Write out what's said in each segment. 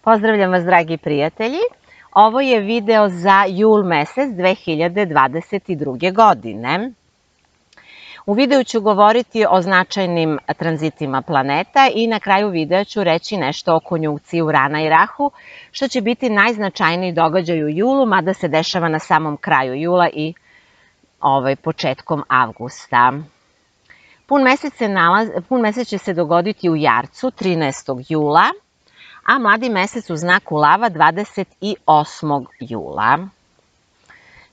Pozdravljam vas, dragi prijatelji. Ovo je video za jul mesec 2022. godine. U videu ću govoriti o značajnim tranzitima planeta i na kraju videa ću reći nešto o konjunkciji Urana i Rahu, što će biti najznačajniji događaj u julu, mada se dešava na samom kraju jula i početkom avgusta. Pun mesec će se dogoditi u Jarcu 13. jula, a mladi mesec u znaku Lava 28. jula.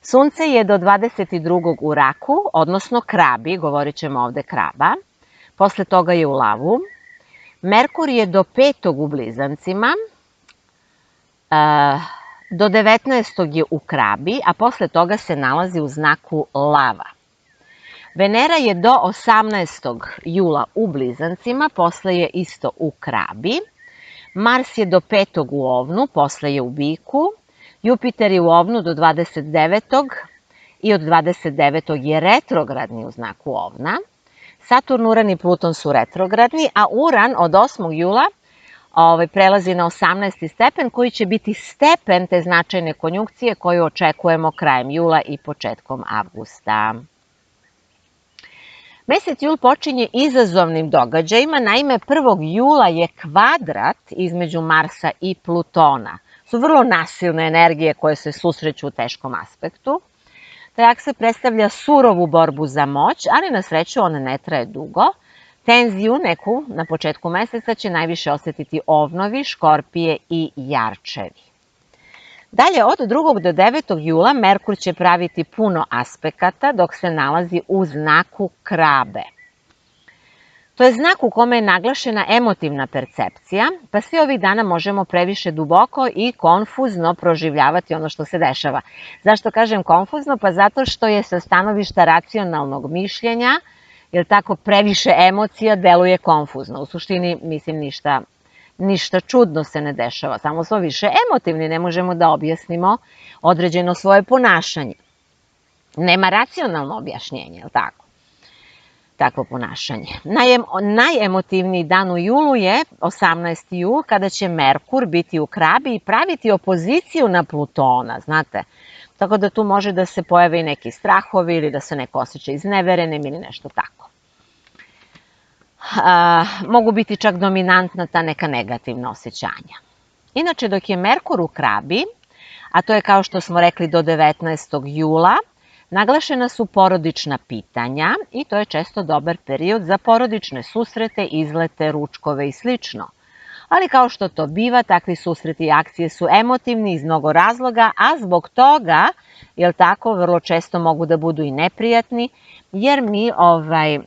Sunce je do 22. u Raku, odnosno Krabi, govorit ćemo ovde Kraba, posle toga je u Lavu. Merkur je do 5. u Blizancima, do 19. je u Krabi, a posle toga se nalazi u znaku Lava. Venera je do 18. jula u Blizancima, posle je isto u Krabi. Mars je do 5. u Ovnu, posle je u Biku. Jupiter je u Ovnu do 29. i od 29. je retrogradni u znaku Ovna. Saturn, Uran i Pluton su retrogradni, a Uran od 8. jula prelazi na 18. stepen, koji će biti stepen te značajne konjunkcije koju očekujemo krajem jula i početkom avgusta. Mesec jul počinje izazovnim događajima, naime 1. jula je kvadrat između Marsa i Plutona. Su vrlo nasilne energije koje se susreću u teškom aspektu. Taj aspekt predstavlja surovu borbu za moć, ali na sreću ona ne traje dugo. Tenziju neku na početku meseca će najviše osetiti Ovnovi, Škorpije i Jarčevi. Dalje, od 2. do 9. jula Merkur će praviti puno aspekata dok se nalazi u znaku Krabe. To je znak u kome je naglašena emotivna percepcija, pa svi ovih dana možemo previše duboko i konfuzno proživljavati ono što se dešava. Zašto kažem konfuzno? Pa zato što je sa stanovišta racionalnog mišljenja, jer tako previše emocija deluje konfuzno. U suštini, mislim, ništa čudno se ne dešava, samo smo više emotivni, ne možemo da objasnimo određeno svoje ponašanje. Nema racionalno objašnjenje, je li tako? Takvo ponašanje. Najemotivniji dan u julu je 18. jul, kada će Merkur biti u Krabi i praviti opoziciju na Plutona, znate. Tako da tu može da se pojave i neki strahovi ili da se neko osjeća izneverenim ili nešto tako. Mogu biti čak dominantna ta neka negativna osjećanja. Inače, dok je Merkur u Krabi, a to je kao što smo rekli do 19. jula, naglašena su porodična pitanja i to je često dobar period za porodične susrete, izlete, ručkove i slično. Ali kao što to biva, takvi susreti i akcije su emotivni iz mnogo razloga, a zbog toga, jel tako, vrlo često mogu da budu i neprijatni, jer mi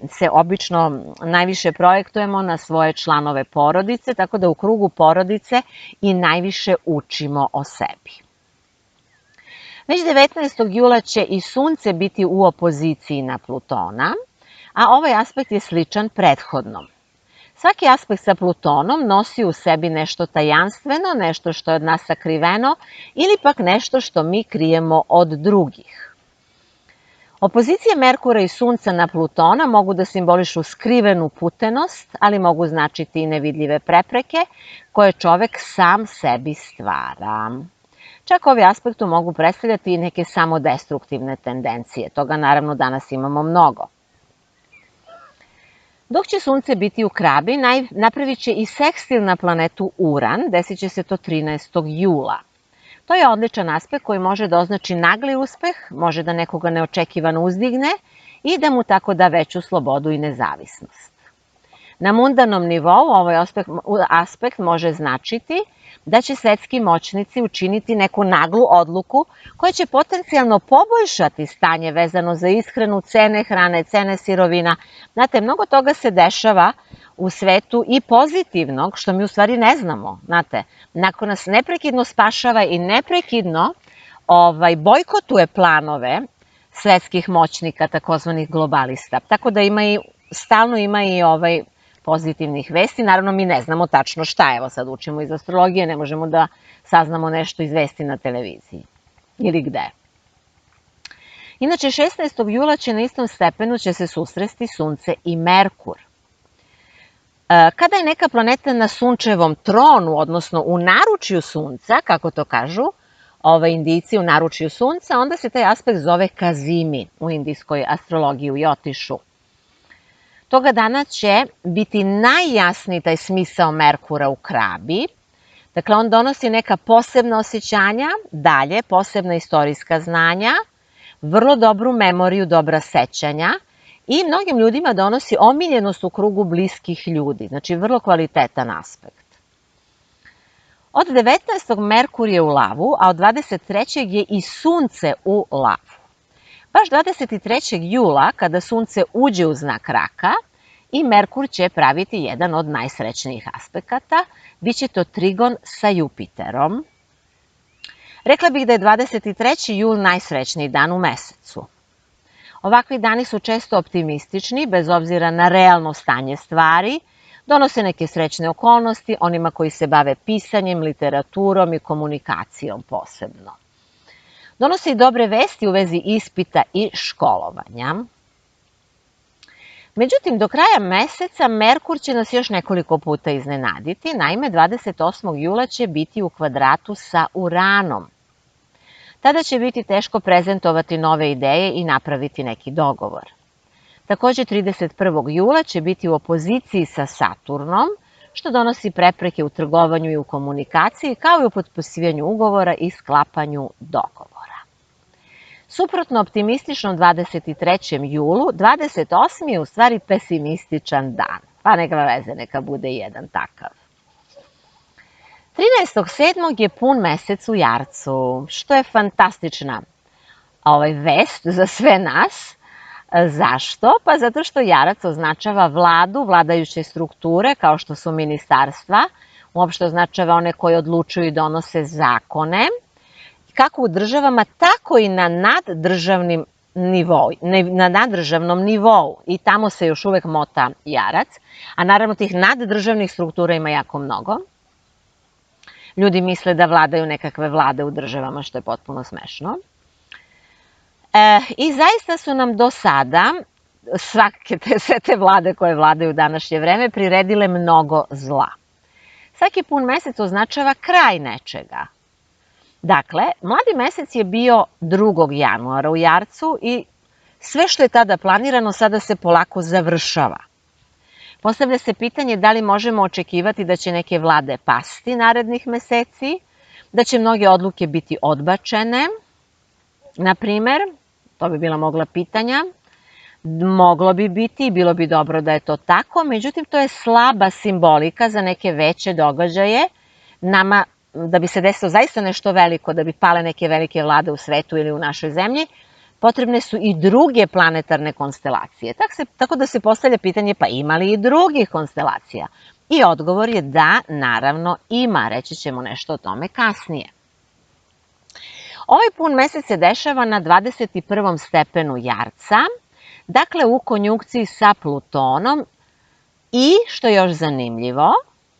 se obično najviše projektujemo na svoje članove porodice, tako da u krugu porodice i najviše učimo o sebi. Već 19. jula će i Sunce biti u opoziciji na Plutona, a ovaj aspekt je sličan prethodnom. Svaki aspekt sa Plutonom nosi u sebi nešto tajanstveno, nešto što je od nas sakriveno ili pak nešto što mi krijemo od drugih. Opozicije Merkura i Sunca na Plutona mogu da simbolišu skrivenu putenost, ali mogu značiti i nevidljive prepreke koje čovek sam sebi stvara. Čak ovi aspektu mogu predstavljati i neke samodestruktivne tendencije. Toga naravno danas imamo mnogo. Dok će Sunce biti u Krabi, napravit će i sekstil na planetu Uran, desit će se to 13. jula. To je odličan aspekt koji može da označi nagli uspeh, može da nekoga neočekivano uzdigne i da mu tako da veću slobodu i nezavisnost. Na mundanom nivou ovaj aspekt može značiti da će svetski moćnici učiniti neku naglu odluku koja će potencijalno poboljšati stanje vezano za ishranu, cene hrane, cene sirovina. Znate, mnogo toga se dešava u svetu i pozitivnog, što mi u stvari ne znamo. Znate, nakon nas neprekidno spašava i neprekidno bojkotuje planove svetskih moćnika, takozvanih globalista. Tako da stalno ima i pozitivnih vesti. Naravno, mi ne znamo tačno šta. Evo sad učimo iz astrologije, ne možemo da saznamo nešto iz vesti na televiziji ili gde. Inače, 16. jula će na istom stepenu se susresti Sunce i Merkur. Kada je neka planeta na sunčevom tronu, odnosno u naručju sunca, kako to kažu Indijci, u naručju sunca, onda se taj aspekt zove Kazimi u indijskoj astrologiji, u Jotišu. Toga dana će biti najjasniji taj smisao Merkura u Krabi. Dakle, on donosi neka posebna osjećanja, dalje, posebna istorijska znanja, vrlo dobru memoriju, dobra sećanja i mnogim ljudima donosi omiljenost u krugu bliskih ljudi, znači vrlo kvalitetan aspekt. Od 19. Merkur je u lavu, a od 23. je i sunce u lavu. Baš 23. jula, kada sunce uđe u znak raka, i Merkur će praviti jedan od najsrećnijih aspekata, biće to trigon sa Jupiterom. Rekla bih da je 23. jul najsrećniji dan u mesecu. Ovakvi dani su često optimistični, bez obzira na realno stanje stvari, donose neke srećne okolnosti onima koji se bave pisanjem, literaturom i komunikacijom posebno. Donose i dobre vesti u vezi ispita i školovanja. Međutim, do kraja meseca Merkur će nas još nekoliko puta iznenaditi. Naime, 28. jula će biti u kvadratu sa Uranom. Tada će biti teško prezentovati nove ideje i napraviti neki dogovor. Takođe, 31. jula će biti u opoziciji sa Saturnom, što donosi prepreke u trgovanju i u komunikaciji, kao i u potpisivanju ugovora i sklapanju dogovora. Suprotno optimističnom 23. julu, 28. je u stvari pesimističan dan, pa neka veze, neka bude jedan takav. 13.7. je pun mesec u Jarcu, što je fantastična vest za sve nas. Zašto? Pa zato što Jarac označava vladu, vladajuće strukture, kao što su ministarstva, uopšte označava one koji odlučuju i donose zakone, kako u državama, tako i na naddržavnom nivou. I tamo se još uvek mota Jarac, a naravno tih naddržavnih struktura ima jako mnogo. Ljudi misle da vladaju nekakve vlade u državama, što je potpuno smešno. I zaista su nam do sada sve te vlade koje vladaju u današnje vreme priredile mnogo zla. Svaki pun mesec označava kraj nečega. Dakle, mladi mesec je bio 2. januara u Jarcu i sve što je tada planirano sada se polako završava. Postavlja se pitanje da li možemo očekivati da će neke vlade pasti narednih meseci, da će mnoge odluke biti odbačene. Na primer, to bi bila mogla pitanja, moglo bi biti i bilo bi dobro da je to tako, međutim to je slaba simbolika za neke veće događaje. Nama, da bi se desilo zaista nešto veliko, da bi pale neke velike vlade u svetu ili u našoj zemlji, potrebne su i druge planetarne konstelacije. Tako da se postavlja pitanje, pa ima li i drugih konstelacija? I odgovor je da, naravno ima, reći ćemo nešto o tome kasnije. Ovaj pun mesec se dešava na 21. stepenu Jarca, dakle u konjunkciji sa Plutonom i, što je još zanimljivo,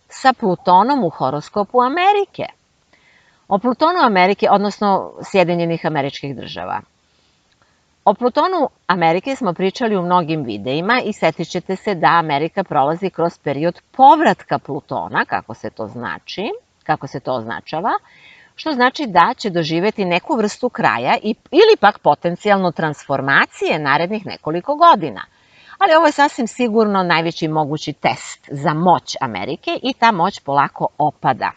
sa Plutonom u horoskopu Amerike. O Plutonu Amerike, odnosno Sjedinjenih Američkih Država. O Plutonu Amerike smo pričali u mnogim videima i setit ćete se da Amerika prolazi kroz period povratka Plutona, kako se to označava, što znači da će doživeti neku vrstu kraja ili pak potencijalno transformacije narednih nekoliko godina. Ali ovo je sasvim sigurno najveći mogući test za moć Amerike i ta moć polako opada.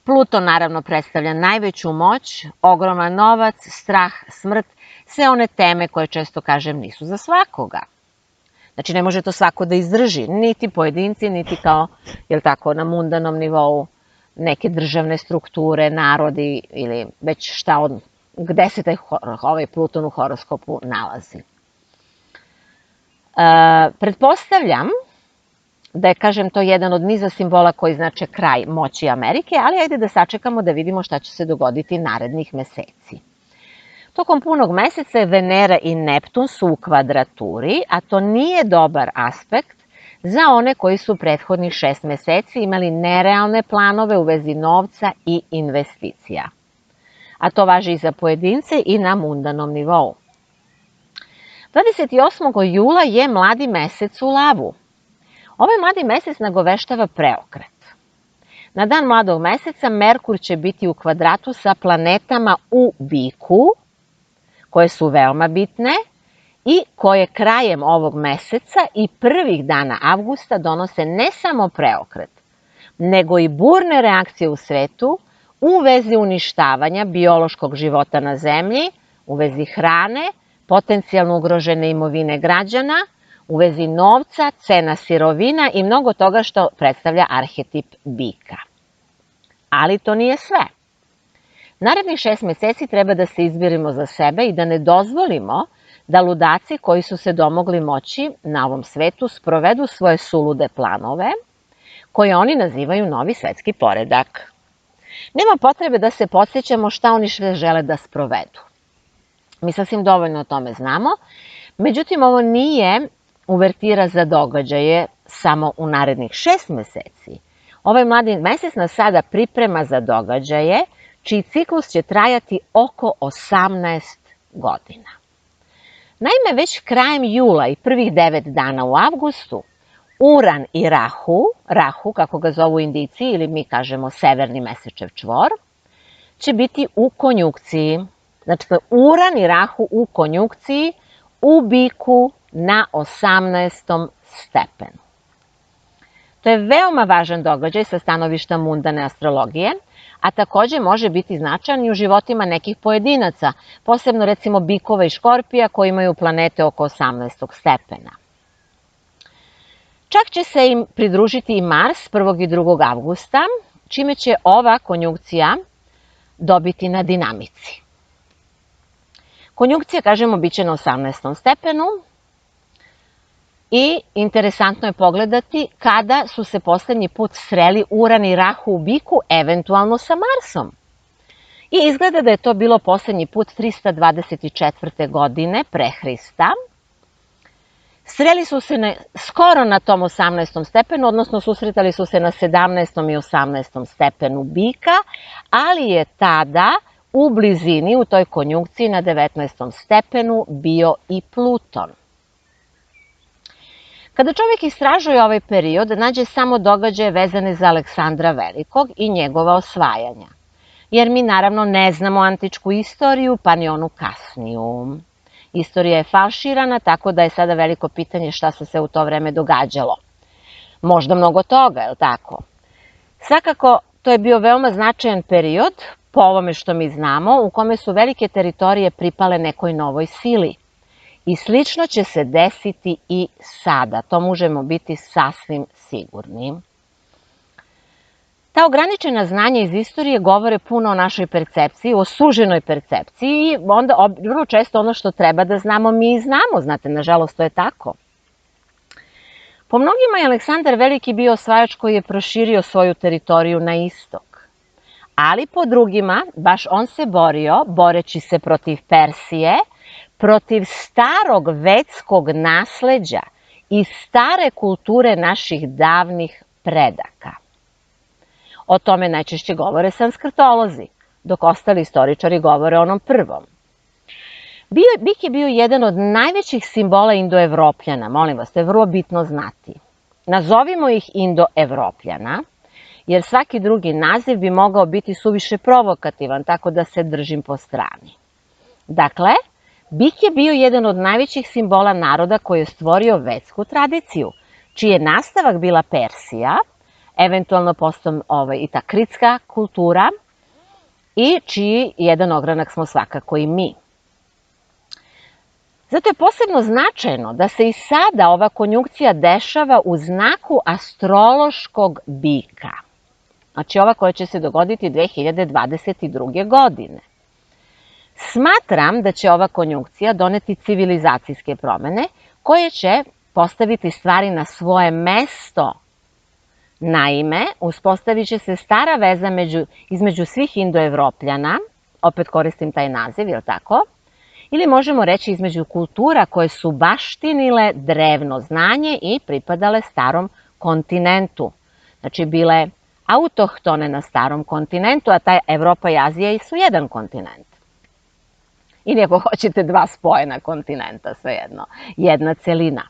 Pluton naravno predstavlja najveću moć, ogroman novac, strah, smrt, sve one teme koje često kažem nisu za svakoga. Znači ne može to svako da izdrži, niti pojedinci, niti kao, na mundanom nivou neke državne strukture, narodi ili već gde se ovaj Pluton u horoskopu nalazi. Pretpostavljam da je, to jedan od niza simbola koji znače kraj moći Amerike, ali ajde da sačekamo da vidimo šta će se dogoditi narednih meseci. Tokom punog meseca Venera i Neptun su u kvadraturi, a to nije dobar aspekt za one koji su prethodnih 6 meseci imali nerealne planove u vezi novca i investicija. A to važi i za pojedince i na mundanom nivou. 28. jula je mladi mesec u lavu. Ovaj mladi mesec nagoveštava preokret. Na dan mladog meseca Merkur će biti u kvadratu sa planetama u biku, koje su veoma bitne i koje krajem ovog meseca i prvih dana avgusta donose ne samo preokret, nego i burne reakcije u svetu u vezi uništavanja biološkog života na zemlji, u vezi hrane, potencijalno ugrožene imovine građana, u vezi novca, cena sirovina i mnogo toga što predstavlja arhetip bika. Ali to nije sve. Narednih 6 meseci treba da se izbirimo za sebe i da ne dozvolimo da ludaci koji su se domogli moći na ovom svetu sprovedu svoje sulude planove, koje oni nazivaju novi svetski poredak. Nema potrebe da se podsjećamo šta oni sve žele da sprovedu. Mi sasvim dovoljno o tome znamo, međutim ovo nije uvertira za događaje samo u narednih 6 meseci. Ovaj mladi mesec nas sada priprema za događaje čiji ciklus će trajati oko 18 godina. Naime, već krajem jula i prvih 9 dana u avgustu, Uran i Rahu, kako ga zovu Indijci ili mi kažemo severni mesečev čvor, će biti u konjunkciji. Znači, Uran i Rahu u konjunkciji u biku na 18. stepenu. To je veoma važan događaj sa stanovišta mundane astrologije, a takođe može biti značajan i u životima nekih pojedinaca, posebno recimo bikova i škorpija koji imaju planete oko 18. stepena. Čak će se im pridružiti i Mars 1. i 2. avgusta, čime će ova konjunkcija dobiti na dinamici. Konjunkcija, kažemo, bit će na 18. stepenu i interesantno je pogledati kada su se poslednji put sreli Uran i Rahu u biku, eventualno sa Marsom. I izgleda da je to bilo poslednji put 324. godine pre Hrista. Sreli su se skoro na tom 18. stepenu, odnosno susretali su se na 17. i 18. stepenu bika, ali je tada u blizini, u toj konjunkciji na 19. stepenu bio i Pluton. Kada čovjek istražuje ovaj period, nađe samo događaje vezane za Aleksandra Velikog i njegova osvajanja. Jer mi naravno ne znamo antičku istoriju, pa ni onu kasniju. Istorija je falširana, tako da je sada veliko pitanje šta se sve u to vreme događalo. Možda mnogo toga, je li tako? Svakako, to je bio veoma značajan period, po ovome što mi znamo, u kome su velike teritorije pripale nekoj novoj sili. I slično će se desiti i sada, to možemo biti sasvim sigurni. Ta ograničena znanja iz istorije govore puno o našoj percepciji, o suženoj percepciji i onda vrlo često ono što treba da znamo mi i znamo, znate, nažalost to je tako. Po mnogima je Aleksandar Veliki bio osvajač koji je proširio svoju teritoriju na istok. Ali po drugima, baš on se borio, boreći se protiv Persije, protiv starog vedskog nasleđa i stare kulture naših davnih predaka. O tome najčešće govore sanskrtolozi, dok ostali istoričari govore o onom prvom. Bik je bio jedan od najvećih simbola Indoevropljana, molim vas, to je vrlo bitno znati. Nazovimo ih Indoevropljana, jer svaki drugi naziv bi mogao biti suviše provokativan, tako da se držim po strani. Dakle, bik je bio jedan od najvećih simbola naroda koji je stvorio vedsku tradiciju, čiji je nastavak bila Persija, eventualno potom i ta kritska kultura i čiji jedan ogranak smo svakako i mi. Zato je posebno značajno da se i sada ova konjunkcija dešava u znaku astrološkog bika. Znači ova koja će se dogoditi 2022. godine. Smatram da će ova konjunkcija doneti civilizacijske promene koje će postaviti stvari na svoje mesto. Naime, uspostavit će se stara veza između svih Indoevropljana, opet koristim taj naziv, je li tako? Ili možemo reći između kultura koje su baštinile drevno znanje i pripadale starom kontinentu. Znači bile autohtone na starom kontinentu, a ta Evropa i Azija su jedan kontinent. Ili ako hoćete dva spojena kontinenta, svejedno, jedna celina.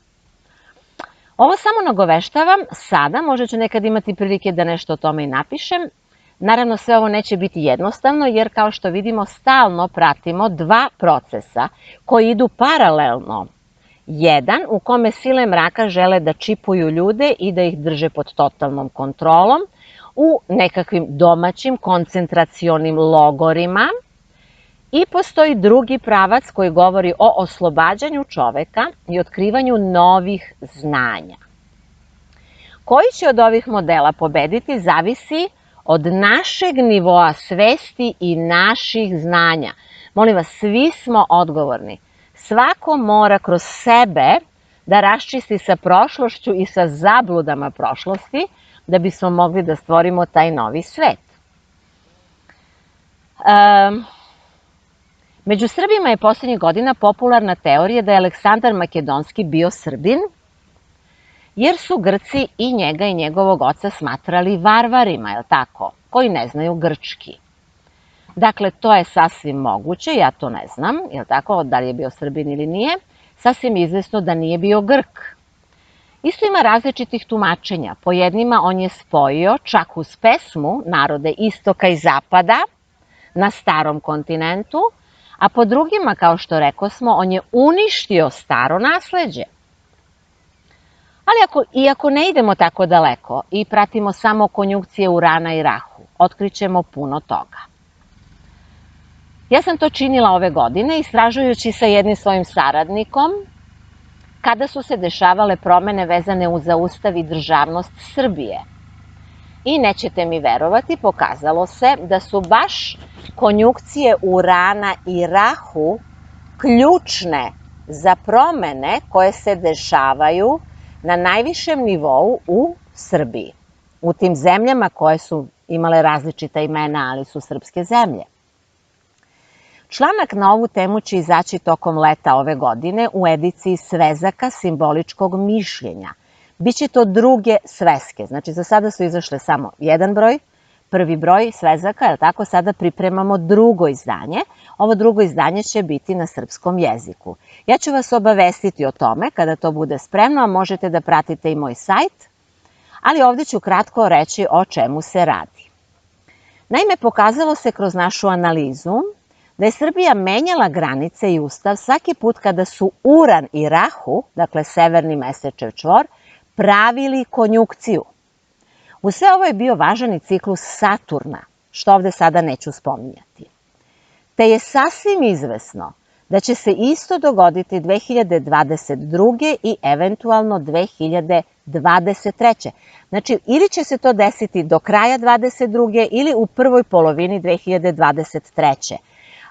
Ovo samo nagoveštavam sada, možda ću nekad imati prilike da nešto o tome i napišem. Naravno, sve ovo neće biti jednostavno, jer kao što vidimo, stalno pratimo dva procesa koji idu paralelno. Jedan u kome sile mraka žele da čipuju ljude i da ih drže pod totalnom kontrolom u nekakvim domaćim koncentracionim logorima. I postoji drugi pravac koji govori o oslobađanju čoveka i otkrivanju novih znanja. Koji će od ovih modela pobediti zavisi od našeg nivoa svesti i naših znanja. Molim vas, svi smo odgovorni. Svako mora kroz sebe da raščisti sa prošlošću i sa zabludama prošlosti da bismo mogli da stvorimo taj novi svet. Među Srbima je poslednjih godina popularna teorija da je Aleksandar Makedonski bio Srbin, jer su Grci i njega i njegovog oca smatrali varvarima, je li tako, koji ne znaju grčki. Dakle, to je sasvim moguće, ja to ne znam, je li tako, da li je bio Srbin ili nije, sasvim izvesno da nije bio Grk. Isto ima različitih tumačenja. Po jednima on je spojio, čak uz pesmu, narode istoka i zapada na starom kontinentu, a po drugima, kao što rekosmo, on je uništio staro nasleđe. Ali iako ne idemo tako daleko i pratimo samo konjunkcije Urana i Rahu, otkrićemo puno toga. Ja sam to činila ove godine istražujući sa jednim svojim saradnikom kada su se dešavale promene vezane za Ustav i državnost Srbije. I nećete mi verovati, pokazalo se da su baš konjunkcije Urana i Rahu ključne za promene koje se dešavaju na najvišem nivou u Srbiji, u tim zemljama koje su imale različita imena, ali su srpske zemlje. Članak na ovu temu će izaći tokom leta ove godine u ediciji Svezaka simboličkog mišljenja. Biće to druge sveske, znači za sada su izašle samo jedan broj, prvi broj svezaka, jer tako sada pripremamo drugo izdanje. Ovo drugo izdanje će biti na srpskom jeziku. Ja ću vas obavestiti o tome kada to bude spremno, a možete da pratite i moj sajt, ali ovde ću kratko reći o čemu se radi. Naime, pokazalo se kroz našu analizu da je Srbija menjala granice i ustav svaki put kada su Uran i Rahu, dakle severni mesečev čvor, pravili konjunkciju. U sve ovo je bio važan i ciklus Saturna, što ovde sada neću spominjati. Te je sasvim izvesno da će se isto dogoditi 2022. i eventualno 2023. Znači, ili će se to desiti do kraja 2022. ili u prvoj polovini 2023.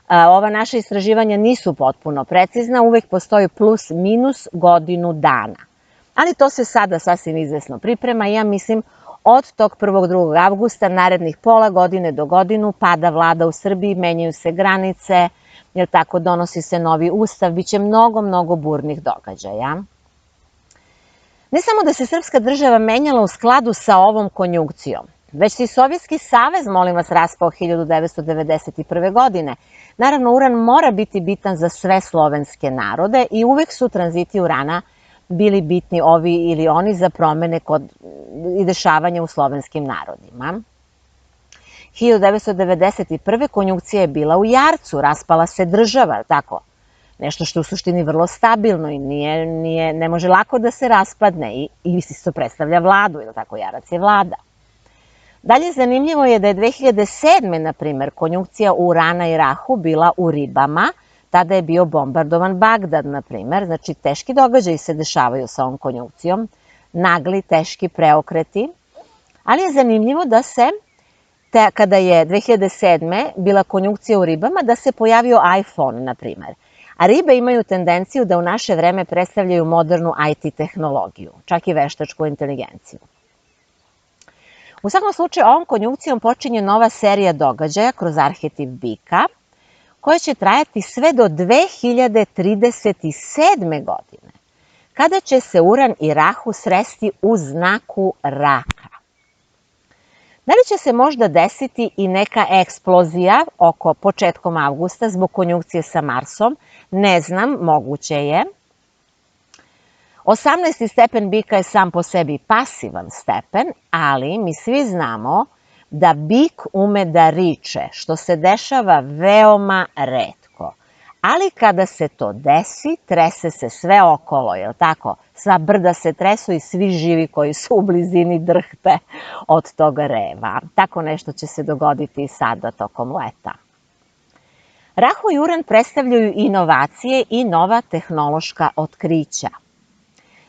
Ova naša istraživanja nisu potpuno precizna, uvek postoji plus minus godinu dana. Ali to se sada sasvim izvesno priprema i ja mislim od tog 1. 2. avgusta narednih pola godine do godinu pada vlada u Srbiji, menjaju se granice, jer tako donosi se novi ustav, biće mnogo, mnogo burnih događaja. Ne samo da se srpska država menjala u skladu sa ovom konjunkcijom, već se i Sovjetski savez, molim vas, raspao 1991. godine. Naravno, Uran mora biti bitan za sve slovenske narode i uvek su tranziti Urana bili bitni ovi ili oni za promene i dešavanja u slovenskim narodima. 1991. konjunkcija je bila u Jarcu, raspala se država, tako? Nešto što je u suštini vrlo stabilno i ne može lako da se raspadne i isto predstavlja vladu, ili tako, Jarac je vlada. Dalje, zanimljivo je da je 2007. na primer, konjunkcija Urana i Rahu bila u Ribama, tada je bio bombardovan Bagdad, na primer, znači teški događaji se dešavaju sa ovom konjunkcijom, nagli, teški preokreti, ali je zanimljivo da se, kada je 2007. bila konjunkcija u Ribama, da se pojavio iPhone, na primer. A ribe imaju tendenciju da u naše vreme predstavljaju modernu IT tehnologiju, čak i veštačku inteligenciju. U svakom slučaju, ovom konjunkcijom počinje nova serija događaja kroz arhetip bika, koja će trajati sve do 2037. godine, kada će se Uran i Rahu sresti u znaku raka. Da li će se možda desiti i neka eksplozija oko početkom avgusta zbog konjunkcije sa Marsom? Ne znam, moguće je. 18. stepen bika je sam po sebi pasivan stepen, ali mi svi znamo da bik ume da riče, što se dešava veoma retko. Ali kada se to desi, trese se sve okolo, je li tako? Sva brda se tresu i svi živi koji su u blizini drhte od toga reva. Tako nešto će se dogoditi i sada tokom leta. Rahu i Uran predstavljaju inovacije i nova tehnološka otkrića.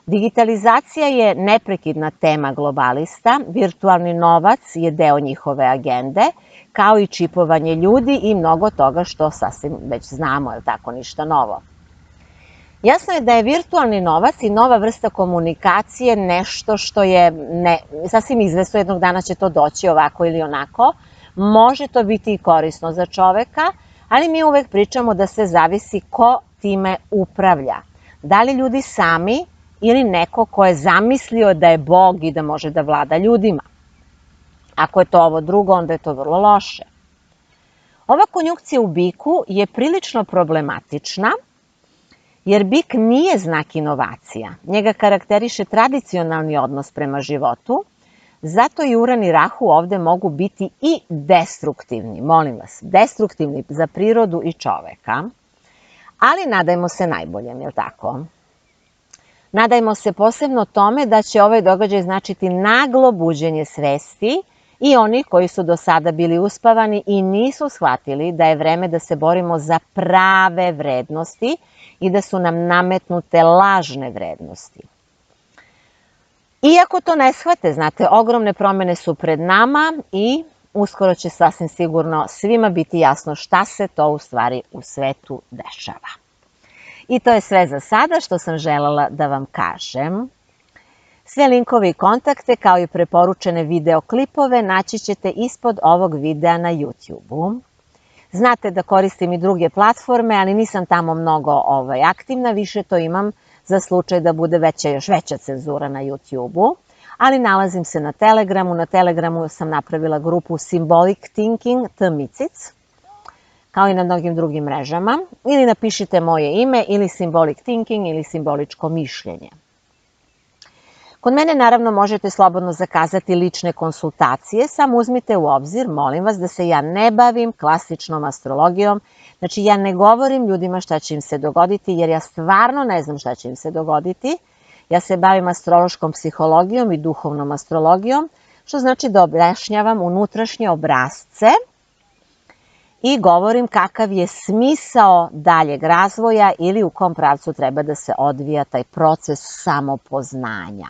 Digitalizacija je neprekidna tema globalista, virtualni novac je deo njihove agende, kao i čipovanje ljudi i mnogo toga što sasvim već znamo, je li tako, ništa novo. Jasno je da je virtualni novac i nova vrsta komunikacije nešto što je sasvim izvesno, jednog dana će to doći ovako ili onako, može to biti i korisno za čoveka, ali mi uvek pričamo da se zavisi ko time upravlja. Da li ljudi sami ili neko ko je zamislio da je Bog i da može da vlada ljudima. Ako je to ovo drugo, onda je to vrlo loše. Ova konjunkcija u biku je prilično problematična, jer bik nije znak inovacija. Njega karakteriše tradicionalni odnos prema životu, zato i Uran i Rahu ovde mogu biti i destruktivni, molim vas, destruktivni za prirodu i čoveka, ali nadajmo se najboljem, je li tako? Nadajmo se posebno tome da će ovaj događaj značiti naglo buđenje svesti i onih koji su do sada bili uspavani i nisu shvatili da je vreme da se borimo za prave vrednosti i da su nam nametnute lažne vrednosti. Iako to ne shvate, znate, ogromne promene su pred nama i uskoro će sasvim sigurno svima biti jasno šta se to u stvari u svetu dešava. I to je sve za sada što sam želela da vam kažem. Sve linkove i kontakte kao i preporučene videoklipove naći ćete ispod ovog videa na YouTube-u. Znate da koristim i druge platforme, ali nisam tamo mnogo aktivna, više to imam za slučaj da bude još veća cenzura na YouTube-u, ali nalazim se na Telegramu. Na Telegramu sam napravila grupu Symbolic Thinking T-Micic, kao i na mnogim drugim mrežama, ili napišite moje ime ili Symbolic Thinking ili simboličko mišljenje. Kod mene naravno možete slobodno zakazati lične konsultacije, samo uzmite u obzir, molim vas, da se ja ne bavim klasičnom astrologijom, znači ja ne govorim ljudima šta će im se dogoditi, jer ja stvarno ne znam šta će im se dogoditi. Ja se bavim astrološkom psihologijom i duhovnom astrologijom, što znači da objašnjavam unutrašnje obrasce i govorim kakav je smisao daljeg razvoja ili u kom pravcu treba da se odvija taj proces samopoznanja.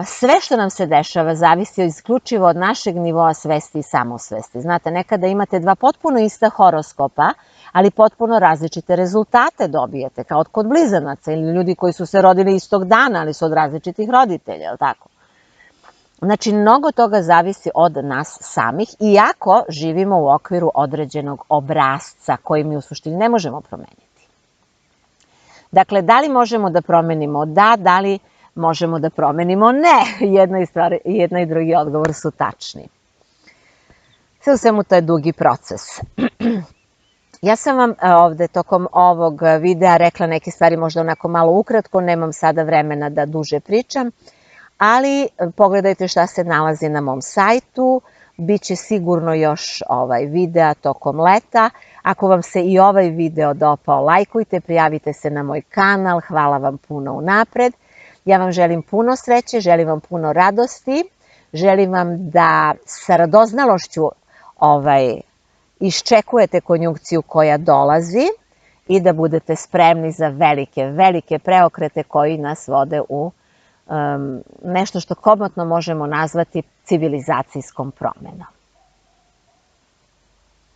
Sve što nam se dešava zavisi isključivo od našeg nivoa svesti i samosvesti. Znate, nekada imate dva potpuno ista horoskopa, ali potpuno različite rezultate dobijete, kao kod blizanaca ili ljudi koji su se rodili istog dana, ali su od različitih roditelja, je li tako? Znači, mnogo toga zavisi od nas samih, iako živimo u okviru određenog obrasca koji mi u suštini ne možemo promeniti. Dakle, da li možemo da promenimo da li možemo da promenimo ne. Jedna i drugi odgovor su tačni. Sve u svemu to je dugi proces. Ja sam vam ovde tokom ovog videa rekla neke stvari možda onako malo ukratko, nemam sada vremena da duže pričam, ali pogledajte šta se nalazi na mom sajtu, biće sigurno još videa tokom leta. Ako vam se i ovaj video dopao, lajkujte, prijavite se na moj kanal, hvala vam puno unapred. Ja vam želim puno sreće, želim vam puno radosti, želim vam da sa radoznalošću iščekujete konjunkciju koja dolazi i da budete spremni za velike, velike preokrete koji nas vode u nešto što komotno možemo nazvati civilizacijskom promenom.